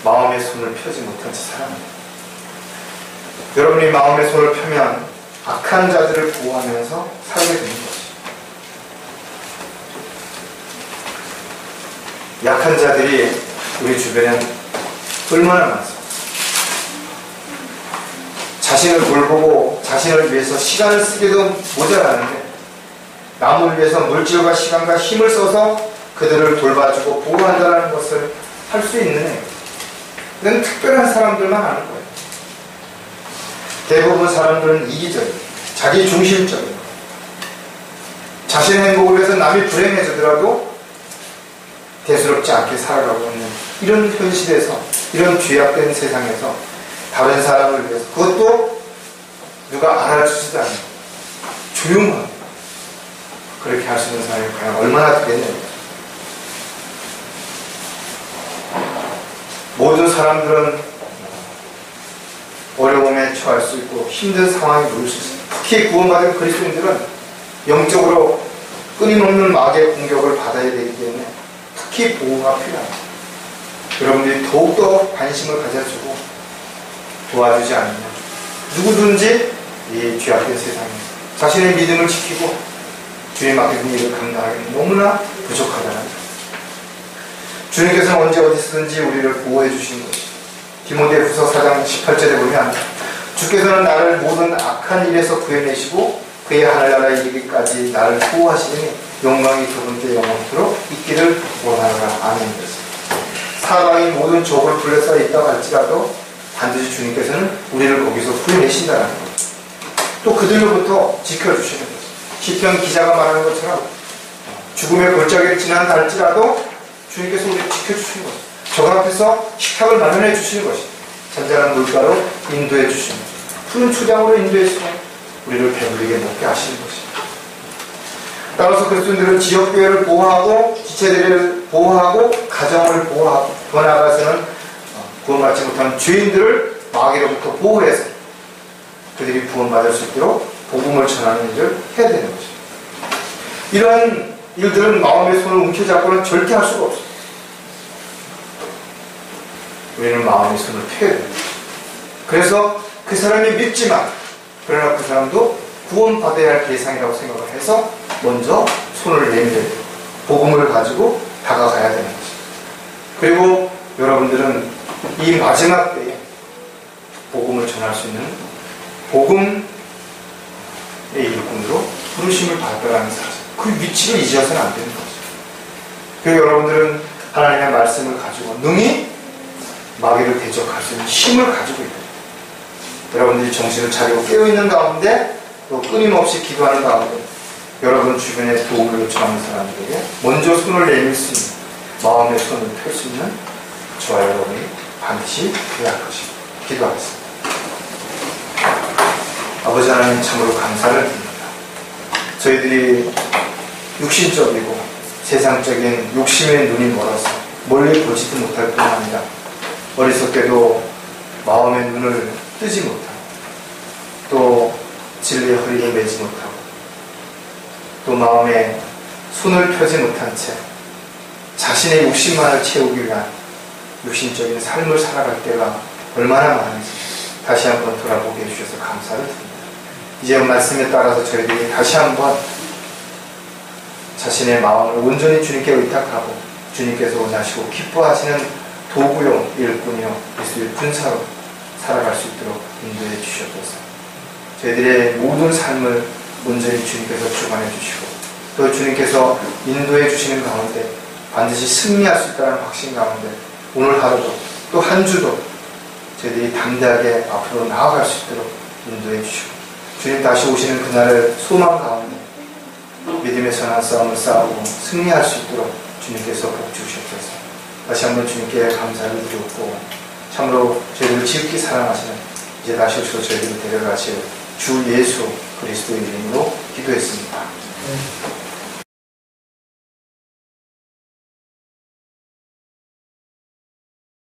[SPEAKER 1] 마음의 손을 펴지 못한 채 살아갑니다. 여러분이 마음의 손을 펴면 악한 자들을 보호하면서 살게 되는 것입니다. 약한 자들이 우리 주변에 얼마나 많습니다. 자신을 돌보고 자신을 위해서 시간을 쓰기도 모자라는데 남을 위해서 물질과 시간과 힘을 써서 그들을 돌봐주고 보호한다는 것을 할 수 있는, 그건 특별한 사람들만 하는 거예요. 대부분 사람들은 이기적이에요. 자기 중심적이에요. 자신의 행복을 위해서 남이 불행해지더라도 대수롭지 않게 살아가고 있는 이런 현실에서, 이런 죄악된 세상에서 다른 사람을 위해서, 그것도 누가 알아주지도 않는 조용하게 그렇게 할 수 있는 사람이 과연 얼마나 되겠냐고. 모든 사람들은 어려움에 처할 수 있고 힘든 상황에 놓일 수 있습니다. 특히 구원받은 그리스도인들은 영적으로 끊임없는 마귀의 공격을 받아야 되기 때문에 특히 보호가 필요합니다. 여러분들이 더욱더 관심을 가져주고 도와주지 않으면 누구든지 이 죄악된 세상에 자신의 믿음을 지키고 주의 맡긴 일을 감당하기는 너무나 부족하다는 것. 주님께서는 언제 어디서든지 우리를 보호해 주시는 것입니다. 디모데후서 4장 18절에 보면 주께서는 나를 모든 악한 일에서 구해내시고 그의 하늘나라에 이르기까지 나를 보호하시니 영광이 그분께 영원토록 있기를 원하노라. 아멘. 사방이 모든 족을 둘러싸여 있다고 할지라도 반드시 주님께서는 우리를 거기서 구해내신다는 것. 또 그들로부터 지켜주시는 것. 시편 기자가 말하는 것처럼 죽음의 골짜기를 지난다 할지라도 주님께서 우리를 지켜주시는 것입니다. 저 앞에서 식탁을 마련해 주시는 것입니다. 잔잔한 물가로 인도해 주시는 것입니다. 푸른 초장으로 인도해서 우리를 배부르게 먹게 하시는 것입니다. 따라서 그리스도인들은 지역교회를 보호하고 지체들을 보호하고 가정을 보호하고 더 나아가서는 구원받지 못한 죄인들을 마귀로부터 보호해서 그들이 구원받을 수 있도록 복음을 전하는 일을 해야 되는 것입니다. 이러한 일들은 마음의 손을 움켜잡고는 절대 할 수가 없습니다. 우리는 마음의 손을 펴야 됩니다. 그래서 그 사람이 믿지만 그러나 그 사람도 구원받아야 할 대상이라고 생각을 해서 먼저 손을 내밀어야 돼요. 복음을 가지고 다가가야 되는 것입니다. 그리고 여러분들은 이 마지막 때에 복음을 전할 수 있는 복음의 일꾼으로 부르심을 받았다는 사실, 그 위치를 잊어서는 안 되는 것이죠. 그리고 여러분들은 하나님의 말씀을 가지고 능히 마귀를 대적할 수 있는 힘을 가지고 있다. 여러분들이 정신을 차리고 깨어있는 가운데 또 끊임없이 기도하는 가운데 여러분 주변에 도움을 요청하는 사람들에게 먼저 손을 내밀 수 있는, 마음의 손을 펼 수 있는 저와 여러분이 반드시 되어야 할 것입니다. 기도하겠습니다. 아버지 하나님, 참으로 감사를 드립니다. 저희들이 육신적이고 세상적인 욕심의 눈이 멀어서 멀리 보지도 못할 뿐 아니라 어리석게도 마음의 눈을 뜨지 못하고 또 진리의 허리를 매지 못하고 또 마음에 손을 펴지 못한 채 자신의 욕심만을 채우기 위한 육신적인 삶을 살아갈 때가 얼마나 많은지 다시 한번 돌아보게 해주셔서 감사를 드립니다. 이제 말씀에 따라서 저희들이 다시 한번 자신의 마음을 온전히 주님께 의탁하고 주님께서 원하시고 기뻐하시는 도구요, 일꾼이요, 그리스도의 군사로 살아갈 수 있도록 인도해 주시옵소서. 저희들의 모든 삶을 온전히 주님께서 주관해 주시고 또 주님께서 인도해 주시는 가운데 반드시 승리할 수 있다는 확신 가운데 오늘 하루도 또 한 주도 저희들이 담대하게 앞으로 나아갈 수 있도록 인도해 주시고 주님 다시 오시는 그날을 소망 가운데 믿음의 선한 싸움을 싸우고 승리할 수 있도록 주님께서 복 주시옵소서. 다시 한번 주님께 감사를 드리고 참으로 저희들을 지극히 사랑하시는 이제 다시 오셔서 저희들을 데려가실 주 예수 그리스도의 이름으로 기도했습니다.